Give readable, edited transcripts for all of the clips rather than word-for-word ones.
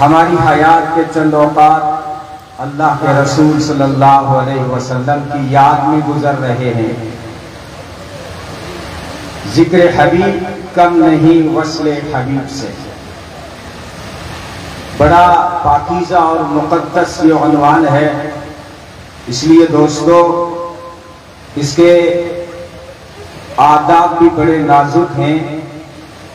ہماری حیات کے چند اوقات اللہ کے رسول صلی اللہ علیہ وسلم کی یاد میں گزر رہے ہیں۔ ذکر حبیب کم نہیں وصل حبیب سے۔ بڑا پاکیزہ اور مقدس یہ عنوان ہے، اس لیے دوستو اس کے آداب بھی بڑے نازک ہیں۔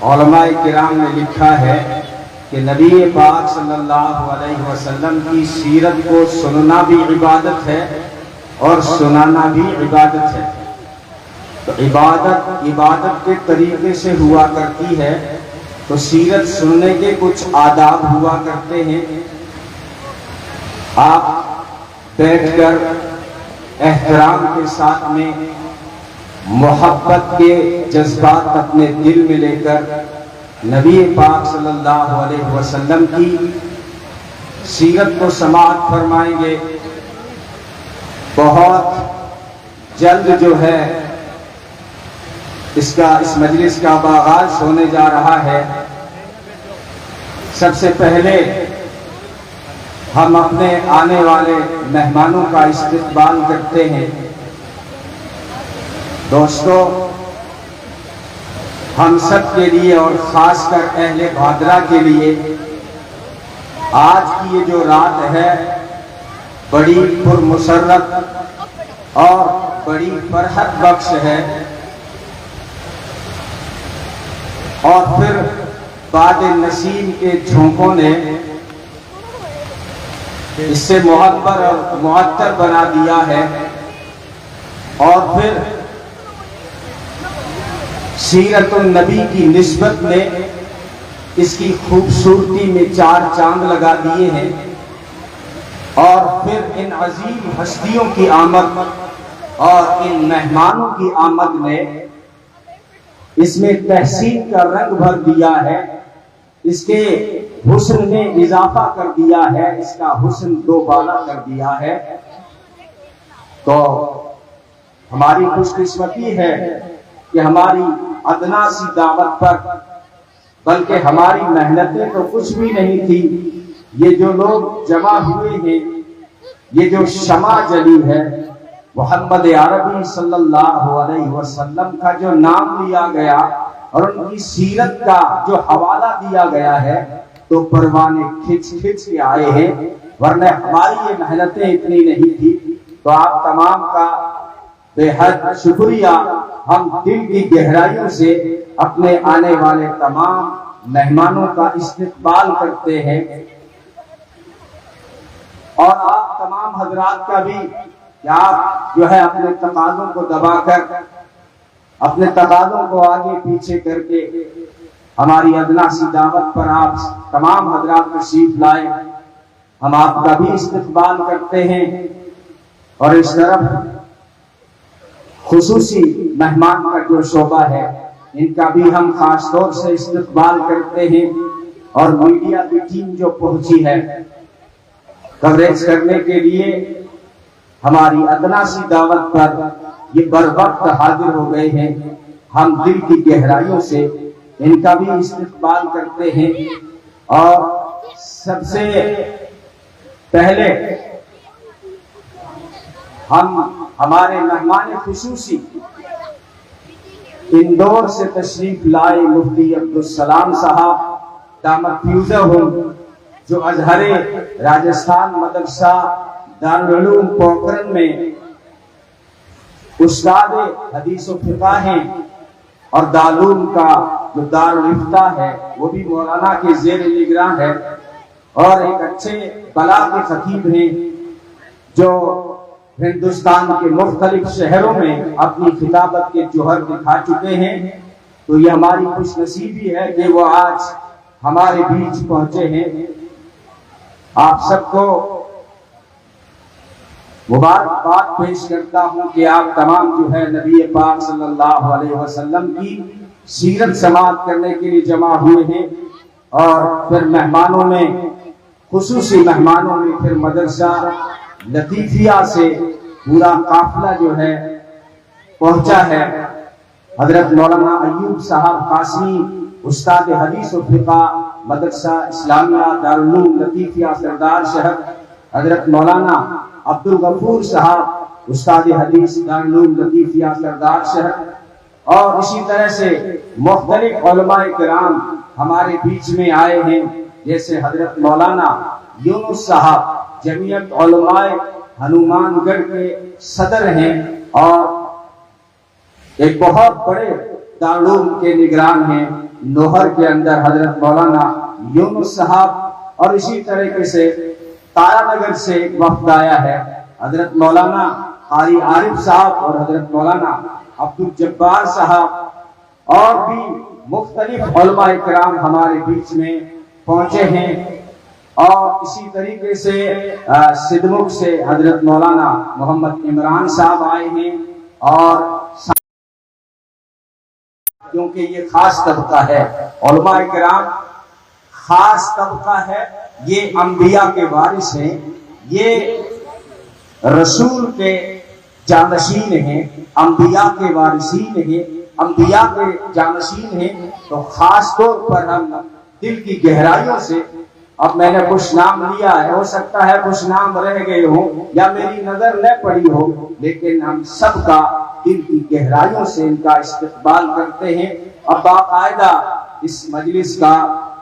علماء کرام نے لکھا ہے کہ نبی پاک صلی اللہ علیہ وسلم کی سیرت کو سننا بھی عبادت ہے اور سنانا بھی عبادت ہے۔ تو عبادت کے طریقے سے ہوا کرتی ہے، تو سیرت سننے کے کچھ آداب ہوا کرتے ہیں۔ آپ بیٹھ کر احترام کے ساتھ میں محبت کے جذبات اپنے دل میں لے کر نبی پاک صلی اللہ علیہ وسلم کی سیرت کو سماعت فرمائیں گے۔ بہت جلد جو ہے اس مجلس کا آغاز ہونے جا رہا ہے۔ سب سے پہلے ہم اپنے آنے والے مہمانوں کا استقبال کرتے ہیں۔ دوستو ہم سب کے لیے اور خاص کر اہل بھادرہ کے لیے آج کی یہ جو رات ہے بڑی پرمسرت اور بڑی فرحت بخش ہے، اور پھر باد نسیم کے جھونکوں نے اس سے معبر اور معطر بنا دیا ہے، اور پھر سیرت النبی کی نسبت میں اس کی خوبصورتی میں چار چاند لگا دیے ہیں، اور پھر ان عظیم ہستیوں کی آمد اور ان مہمانوں کی آمد نے اس میں تحسین کا رنگ بھر دیا ہے، اس کے حسن میں اضافہ کر دیا ہے، اس کا حسن دوبالا کر دیا ہے۔ تو ہماری خوش قسمتی ہے کہ ہماری ادنا سی دعوت پر، بلکہ ہماری محنتیں تو کچھ بھی نہیں تھی، یہ جو لوگ جمع ہوئے ہیں، یہ جو شمع جلی ہے، محمد عربی صلی اللہ علیہ وسلم کا جو نام لیا گیا اور ان کی سیرت کا جو حوالہ دیا گیا ہے، تو پروانے کھچ کھچ کے آئے ہیں، ورنہ ہماری یہ محنتیں اتنی نہیں تھی۔ تو آپ تمام کا بے حد شکریہ، ہم دل کی گہرائیوں سے اپنے آنے والے تمام مہمانوں کا استقبال کرتے ہیں، اور آپ تمام حضرات کا بھی کہ آپ جو ہے اپنے تقاضوں کو دبا کر، اپنے تقاضوں کو آگے پیچھے کر کے ہماری ادنا سی دعوت پر آپ تمام حضرات تشریف لائے۔ ہم آپ کا بھی استقبال کرتے ہیں، اور اس طرف خصوصی مہمان کا جو شعبہ ہے ان کا بھی ہم خاص طور سے استقبال کرتے ہیں، اور میڈیا کی ٹیم جو پہنچی ہے کوریج کرنے کے لیے ہماری ادنا سی دعوت پر یہ بر وقت حاضر ہو گئے ہیں، ہم دل کی گہرائیوں سے ان کا بھی استقبال کرتے ہیں۔ اور سب سے پہلے ہم ہمارے مہمان خصوصی اندور سے تشریف لائے مفتی عبدالسلام صاحب دامت فیوزہم، جو ازہر راجستھان مدرسہ دارالعلوم پوکھرن میں استاد حدیث و فقہ ہیں، اور دارالعلوم کا جو دارالافتاء ہے وہ بھی مولانا کے زیر نگراں ہے، اور ایک اچھے بلاغ کے خطیب ہیں جو ہندوستان کے مختلف شہروں میں اپنی خطابت کے جوہر دکھا چکے ہیں۔ تو یہ ہماری خوش نصیبی ہے کہ وہ آج ہمارے بیچ پہنچے ہیں۔ آپ سب کو مبارکباد پیش کرتا ہوں کہ آپ تمام جو ہے نبی پاک صلی اللہ علیہ وسلم کی سیرت سماعت کرنے کے لیے جمع ہوئے ہیں، اور پھر مہمانوں میں خصوصی مہمانوں میں پھر مدرسہ لطیفیہ سے پورا قافلہ جو ہے پہنچا ہے۔ حضرت مولانا ایوب صاحب قاسمی استاد حدیث و فقہ مدرسہ اسلامیہ دارالعلوم لطیفیہ سردار شہر حضرت مولانا عبد الغفور صاحب استاد حدیث دارالعلوم لطیفیہ سردار شہر، اور اسی طرح سے مختلف علماء کرام ہمارے بیچ میں آئے ہیں، جیسے حضرت مولانا یونس صاحب جمعیت علماء ہنومان گڑھ کے صدر ہیں اور ایک بہت بڑے دارالعلوم کے نگران ہیں نوہر کے اندر حضرت مولانا یونس صاحب، اور اسی طریقے سے تارا نگر سے ایک وفد آیا ہے حضرت مولانا قاری عارف صاحب اور حضرت مولانا عبد الجبار صاحب، اور بھی مختلف علماء کرام ہمارے بیچ میں پہنچے ہیں، اور اسی طریقے سے صدمک سے حضرت مولانا محمد عمران صاحب آئے ہیں، اور کیونکہ یہ خاص طبقہ ہے، علماء کرام خاص طبقہ ہے، یہ انبیاء کے وارث ہیں، یہ رسول کے جانشین ہیں، انبیاء کے وارثین ہیں، انبیاء کے جانشین ہیں، تو خاص طور پر ہم دل کی گہرائیوں سے، اب میں نے کچھ نام لیا ہے، ہو سکتا ہے کچھ نام رہ گئے ہوں یا میری نظر نہ پڑی ہو، لیکن ہم سب کا دل کی گہرائیوں سے ان کا استقبال کرتے ہیں۔ اب باقاعدہ اس مجلس کا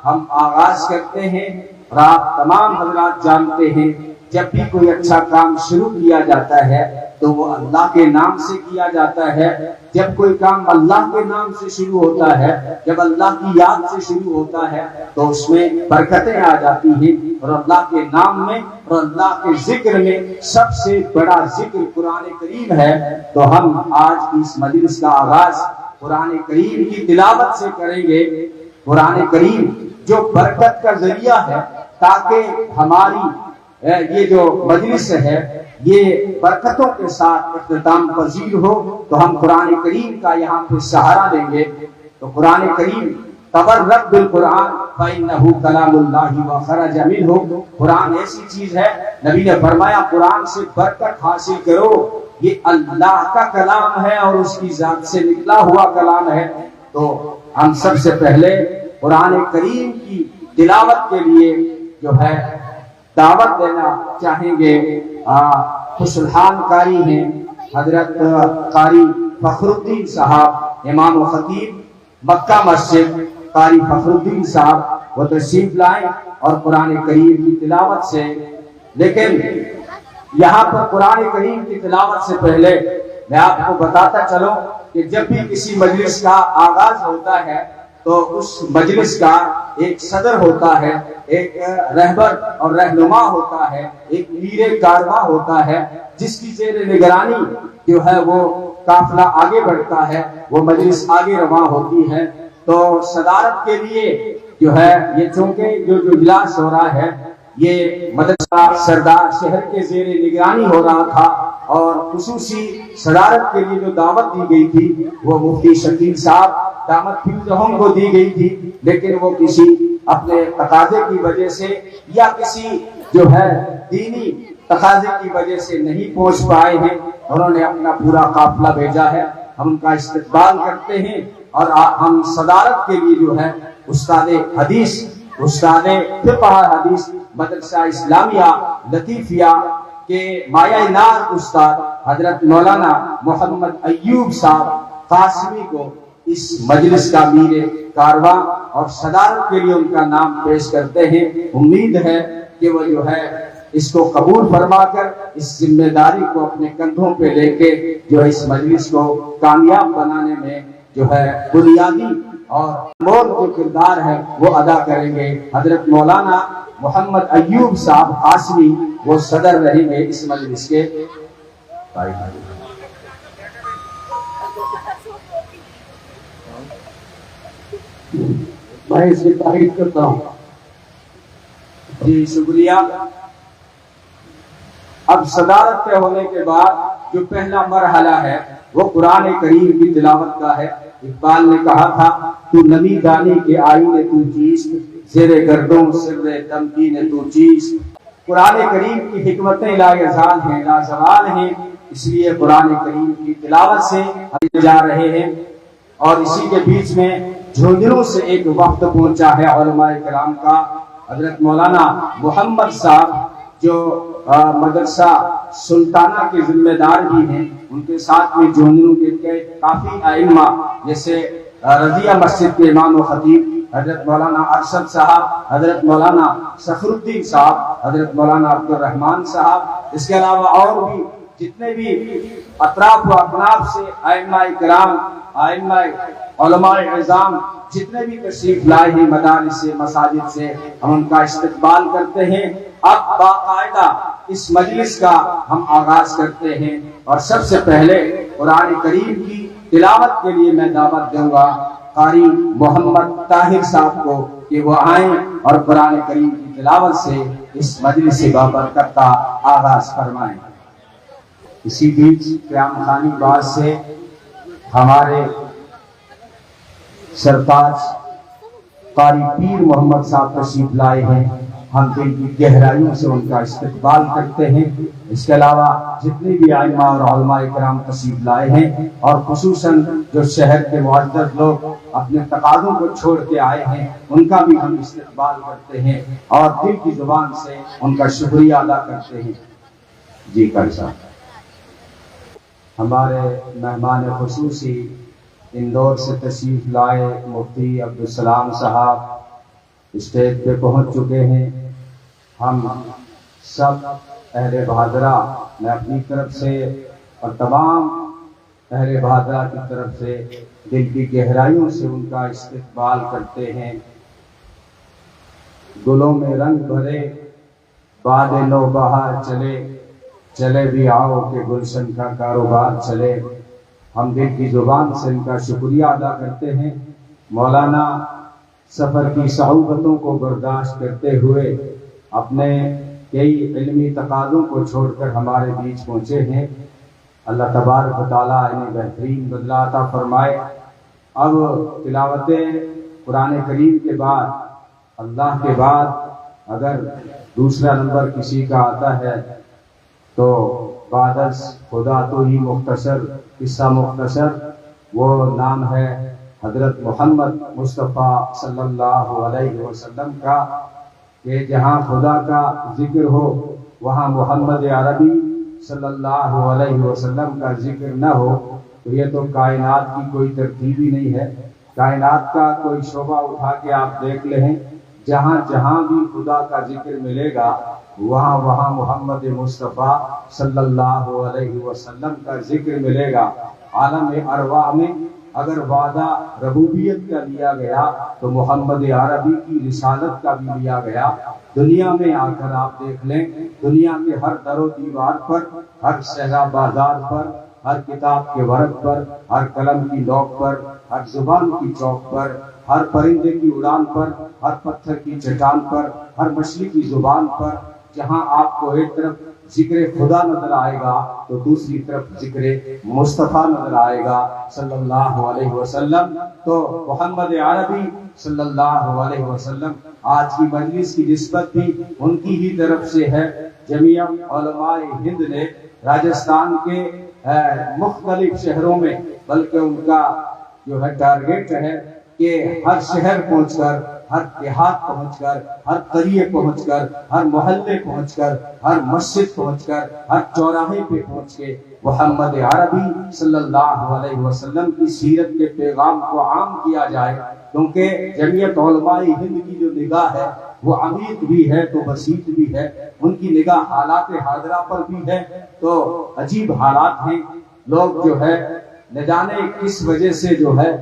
ہم آغاز کرتے ہیں، اور آپ تمام حضرات جانتے ہیں جب بھی کوئی اچھا کام شروع کیا جاتا ہے تو وہ اللہ کے نام سے کیا جاتا ہے، جب کوئی کام اللہ کے نام سے شروع ہوتا ہے، جب اللہ کی یاد سے شروع ہوتا ہے تو اس میں برکتیں آ جاتی ہیں، اور اللہ کے نام میں اور اللہ کے ذکر میں سب سے بڑا ذکر قرآن کریم ہے۔ تو ہم آج کی اس مجلس کا آغاز قرآن کریم کی تلاوت سے کریں گے۔ قرآن کریم جو برکت کا ذریعہ ہے، تاکہ ہماری یہ جو مجلس ہے یہ برکتوں کے ساتھ اختتام پذیر ہو، تو ہم قرآن کریم کا یہاں پہ سہارا دیں گے۔ تو قرآن کریم تبرک بالقرآن فإنہ کلام اللہ وخرج منہ، قرآن ایسی چیز ہے، نبی نے فرمایا قرآن سے برکت حاصل کرو، یہ اللہ کا کلام ہے اور اس کی ذات سے نکلا ہوا کلام ہے۔ تو ہم سب سے پہلے قرآن کریم کی تلاوت کے لیے جو ہے دعوت دینا چاہیں گے۔ خوشالحال قاری ہیں حضرت قاری فخر الدین صاحب، امام و خطیب مکہ مسجد، قاری فخر الدین صاحب وہ تشریف لائیں اور قرآن کریم کی تلاوت سے، لیکن یہاں پر قرآن کریم کی تلاوت سے پہلے میں آپ کو بتاتا چلوں کہ جب بھی کسی مجلس کا آغاز ہوتا ہے تو اس مجلس کا ایک صدر ہوتا ہے، ایک رہبر اور رہنما ہوتا ہے، ایک میر کارواں ہوتا ہے، جس کی زیر نگرانی جو ہے وہ قافلہ آگے بڑھتا ہے، وہ مجلس آگے رواں ہوتی ہے۔ تو صدارت کے لیے جو ہے یہ چونکہ جو اجلاس ہو رہا ہے یہ مدرسہ سردار شہر کے زیر نگرانی ہو رہا تھا، اور خصوصی صدارت کے لیے جو دعوت دی گئی تھی وہ مفتی شکیل صاحب دامت فیضہم کو دی گئی تھی، لیکن وہ کسی اپنے تقاضے کی وجہ سے یا کسی جو ہے دینی تقاضے کی وجہ سے نہیں پہنچ پائے ہیں، انہوں نے اپنا پورا قافلہ بھیجا ہے، ہم ان کا استقبال کرتے ہیں۔ اور ہم صدارت کے لیے جو ہے استاد حدیث، استاد فقہ حدیث مدرسہ اسلامیہ لطیفیہ کے مایہ ناز استاد حضرت مولانا محمد ایوب صاحب قاسمی کو اس مجلس کا میر کارواں اور صدارت کے لیے ان کا نام پیش کرتے ہیں۔ امید ہے کہ وہ جو ہے اس کو قبول فرما کر اس ذمہ داری کو اپنے کندھوں پہ لے کے جو ہے اس مجلس کو کامیاب بنانے میں جو ہے بنیادی اور مول جو کردار ہے وہ ادا کریں گے۔ حضرت مولانا محمد ایوب صاحب قاسمی وہ صدر رہیں گے اس مجلس کے۔ میں اس کی تعریف کرتا ہوں۔ جی شکریہ۔ اب صدارت کے ہونے کے بعد جو پہلا مرحلہ ہے وہ قرآن کریم کی تلاوت کا ہے۔ اقبال نے کہا تھا تو نمی دانی کے آئینے تو چیز، زیر گردوں سر تمکین تو چیز۔ قرآن کریم کی حکمتیں لا یزال ہیں، لا زوال ہیں، اس لیے قرآن کریم کی تلاوت سے ہم جا رہے ہیں۔ اور اسی کے بیچ میں جھنجھنوں سے ایک وقت پہنچا ہے علماء کرام کا، حضرت مولانا محمد صاحب جو مدرسہ سلطانہ کے ذمہ دار بھی ہیں، ان کے ساتھ میں جھنجھنوں کے کافی ائمہ جیسے رضیہ مسجد کے امام و خطیب حضرت مولانا ارشد صاحب، حضرت مولانا سفر الدین صاحب، حضرت مولانا عبد الرحمان صاحب، اس کے علاوہ اور بھی جتنے بھی اطراف و اکناف سے ائمہ کرام، ائمہ علماء اعظام جتنے بھی تشریف لائے ہیں مدارس سے، مساجد سے، ہم ان کا استقبال کرتے ہیں۔ اب باقاعدہ اس مجلس کا ہم آغاز کرتے ہیں، اور سب سے پہلے قرآن کریم کی تلاوت کے لیے میں دعوت دوں گا قاری محمد طاہر صاحب کو کہ وہ آئیں اور قرآن کریم کی تلاوت سے اس مجلس بابرکت کا آغاز فرمائیں۔ اسی بیچ قیام خانی باز سے ہمارے سرتاج قاری پیر محمد صاحب تشریف لائے ہیں، ہم دل کی گہرائیوں سے ان کا استقبال کرتے ہیں۔ اس کے علاوہ جتنے بھی ائمہ اور علماء کرام تشریف لائے ہیں، اور خصوصاً جو شہر کے معزز لوگ اپنے تقاضوں کو چھوڑ کے آئے ہیں، ان کا بھی ہم استقبال کرتے ہیں اور دل کی زبان سے ان کا شکریہ ادا کرتے ہیں۔ جی قاری صاحب، ہمارے مہمان خصوصی اندور سے تشریف لائے مفتی عبدالسلام صاحب اسٹیج پہ پہنچ چکے ہیں۔ ہم سب اہل بہادرہ، میں اپنی طرف سے اور تمام اہل بہادرہ کی طرف سے دل کی گہرائیوں سے ان کا استقبال کرتے ہیں۔ گلوں میں رنگ بھرے باد نو بہار چلے، چلے بھی آؤ کہ گلشن کا کاروبار چلے۔ ہم دل کی زبان سے ان کا شکریہ ادا کرتے ہیں۔ مولانا سفر کی صعوبتوں کو برداشت کرتے ہوئے اپنے کئی علمی تقاضوں کو چھوڑ کر ہمارے بیچ پہنچے ہیں۔ اللہ تبارک و تعالیٰ انہیں بہترین بدلہ عطا فرمائے۔ اب تلاوت قرآن کریم کے بعد، اللہ کے بعد اگر دوسرا نمبر کسی کا آتا ہے تو بعد از خدا تو ہی مختصر، قصہ مختصر، وہ نام ہے حضرت محمد مصطفیٰ صلی اللہ علیہ وسلم کا، کہ جہاں خدا کا ذکر ہو وہاں محمد عربی صلی اللہ علیہ وسلم کا ذکر نہ ہو تو یہ تو کائنات کی کوئی ترتیب ہی نہیں ہے۔ کائنات کا کوئی شعبہ اٹھا کے آپ دیکھ لیں، جہاں جہاں بھی خدا کا ذکر ملے گا وہاں وہاں محمد مصطفیٰ صلی اللہ علیہ وسلم کا ذکر ملے گا۔ عالم ارواح میں اگر وعدہ ربوبیت کا لیا گیا تو محمد عربی کی رسالت کا بھی لیا گیا۔ دنیا میں آ کر آپ دیکھ لیں، دنیا کے ہر در و دیوار پر، ہر صحرا بازار پر، ہر کتاب کے ورق پر، ہر قلم کی نوک پر، ہر زبان کی چوک پر، ہر پرندے کی اڑان پر، ہر پتھر کی چٹان پر، ہر مچھلی کی زبان پر، جہاں آپ کو ایک طرف ذکر خدا نظر آئے گا تو دوسری طرف ذکر مصطفیٰ نظر آئے گا صلی اللہ علیہ وسلم۔ تو محمد عربی صلی اللہ علیہ وسلم آج کی مجلس کی نسبت بھی ان کی ہی طرف سے ہے۔ جمیع علماء ہند نے راجستھان کے مختلف شہروں میں، بلکہ ان کا جو ہے ٹارگیٹ ہے کہ ہر شہر پہنچ کر، ہر دیہات پہنچ کر، ہر قریے پہنچ کر، ہر محلے پہنچ کر، ہر مسجد پہنچ کر، ہر چوراہے پہ پہنچ کے محمد عربی صلی اللہ علیہ وسلم کی سیرت کے پیغام کو عام کیا جائے، کیونکہ جمعیت علماء ہند کی جو نگاہ ہے وہ عمیق بھی ہے تو بسیط بھی ہے۔ ان کی نگاہ حالات حاضرہ پر بھی ہے تو عجیب حالات ہیں۔ لوگ جو ہے نہ جانے کس وجہ سے جو ہے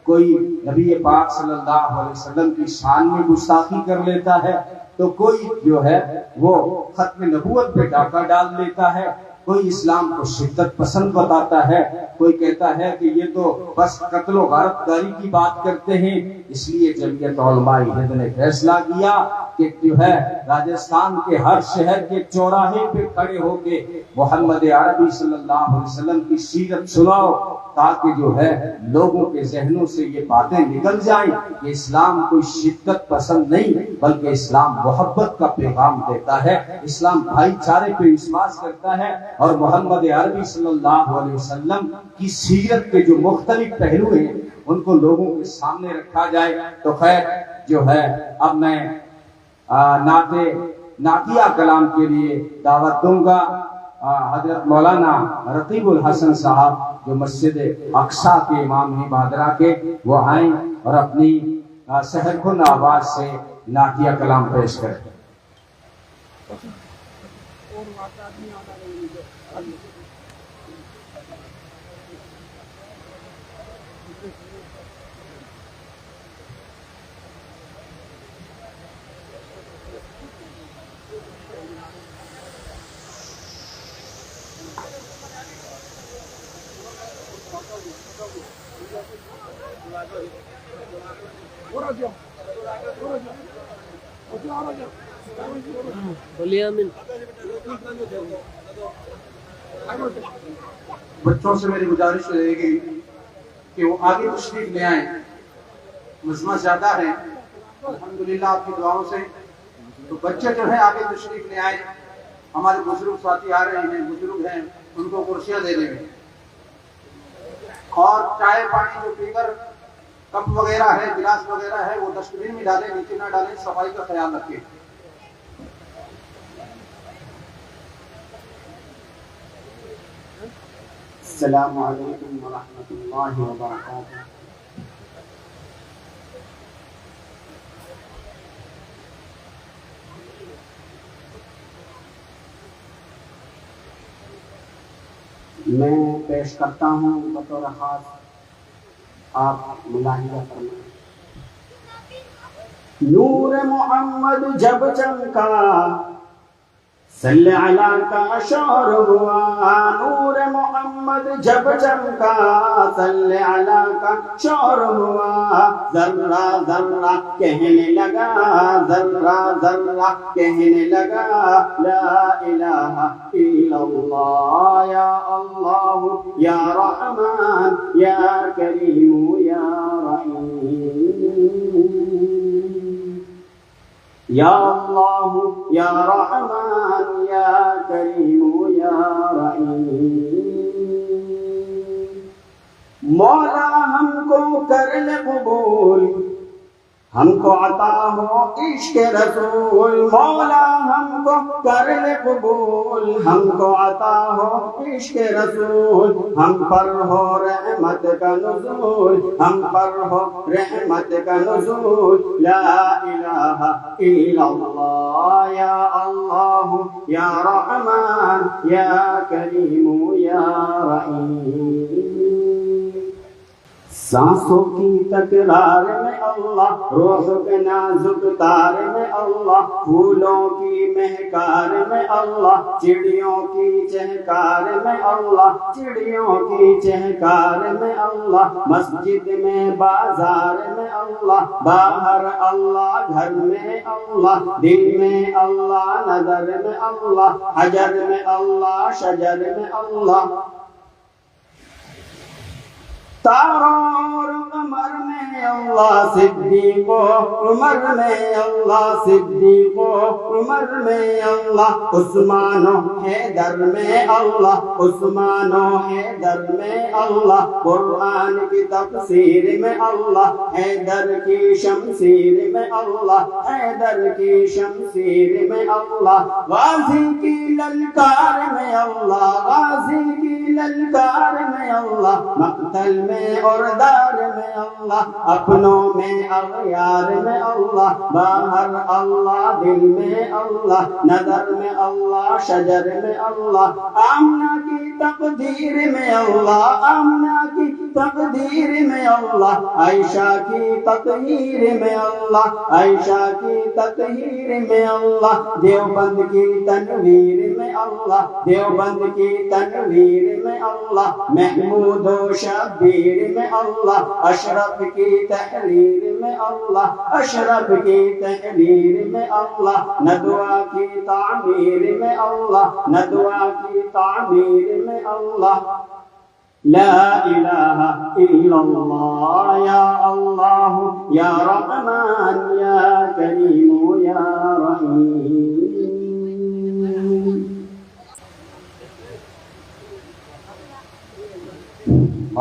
کوئی نبی پاک صلی اللہ علیہ وسلم کی شان میں گستاخی کر لیتا ہے، تو کوئی جو ہے وہ ختم نبوت پہ ڈاکہ ڈال لیتا ہے، کوئی اسلام کو شدت پسند بتاتا ہے، کوئی کہتا ہے کہ یہ تو بس قتل و غارت داری کی بات کرتے ہیں۔ اس لیے جمعیت علماء ہند نے فیصلہ کیا کہ جو ہے راجستھان کے ہر شہر کے چوراہے پہ کھڑے ہو کے محمد عربی صلی اللہ علیہ وسلم کی سیرت سناؤ، تاکہ جو ہے لوگوں کے ذہنوں سے یہ باتیں نکل جائیں کہ اسلام کوئی شدت پسند نہیں بلکہ اسلام محبت کا پیغام دیتا ہے، اسلام بھائی چارے پہ وشواس کرتا ہے، اور محمد عربی صلی اللہ علیہ وسلم کی سیرت کے جو مختلف پہلو ہیں ان کو لوگوں کے سامنے رکھا جائے. تو خیر جو ہے اب میں نعتیہ کلام کے لیے دعوت دوں گا حضرت مولانا رقیب الحسن صاحب جو مسجد اقصی کے امام ہیں بادرہ کے، وہ آئیں اور اپنی سحر کن آواز سے نعتیہ کلام پیش کریں. بچوں سے میری گزارش رہے گی کہ وہ آگے تشریف لے آئیں. مجمع زیادہ ہے الحمدللہ آپ کی دعاؤں سے، تو بچے جو ہیں آگے تشریف لے آئیں. ہمارے بزرگ ساتھی آ رہے ہیں، بزرگ ہیں، ان کو کرسیاں دے دیں گے. اور چائے پانی جو پی کر کپ وغیرہ ہے، گلاس وغیرہ ہے، وہ ڈسٹ بین میں ڈالیں، نیچے نہ ڈالیں. صفائی کا خیال رکھیں. السلام علیکم ورحمۃ اللہ وبرکاتہ. میں پیش کرتا ہوں بطور خاص، آپ ملاحظہ فرمائیں. نور محمد جب چمکا صلی علی کا شور ہوا. نور محمد جب چمکا صلی علی کا شور ہوا. ذرہ ذرہ کہنے لگا، ذرہ ذرہ کہنے لگا، لا الہ الا اللہ یا اللہ یا رحمان یا کریم یا رحیم. یا اللہ یا رحمان یا کریم یا رحیم. مولا ہم کو کر لے قبول، ہم کو عطا ہو عشق رسول. مولا ہم کو کر لے قبول، ہم کو عطا ہو عشق رسول. ہم پر ہو رحمت کا نزول، ہم پر ہو رحمت کا نزول. لا الہ الا اللہ یا اللہ یا رحمان یا کریم یا رحیم. سانسوں کی تکرار میں اللہ، روح کے نازک تار میں اللہ، پھولوں کی مہکار میں اللہ، چڑیوں کی چہکار میں اللہ، چڑیوں کی چہکار میں اللہ. مسجد میں بازار میں اللہ، باہر اللہ گھر میں اللہ، دل میں اللہ نظر میں اللہ، حجر میں اللہ شجر میں اللہ. تاروں اور قمر میں اللہ، صدیق و عمر میں اللہ، صدیق و عمر میں اللہ. عثمان و حیدر میں اللہ، عثمان و حیدر میں اللہ. قرآن کی تفسیر میں اللہ، حیدر کی شمشیر میں اللہ، حیدر کی شمشیر میں اللہ. غازی کی للکار میں اللہ، غازی کی للکار میں اللہ. مقتل میں اور دار میں اللہ، اپنوں میں اغیار میں اللہ. باہر اللہ دل میں اللہ، نظر میں اللہ شجر میں اللہ. آمنہ کی تقدیر میں اللہ، آمنہ کی تقدیر میں اللہ. عائشہ کی تطہیر میں اللہ، عائشہ کی تطہیر میں اللہ. دیوبند کی تنویر میں اللہ، دیوبند کی تنویر میں اللہ. محمود و شبیر میں اللہ، اشرف کی تحریر میں اللہ، اشرف کی تحریر میں اللہ. ندوہ کی تعمیر میں اللہ، ندوہ کی تعمیر میں اللہ. لا الہ الا اللہ یا اللہ یا رحمان یا کریم یا رحیم.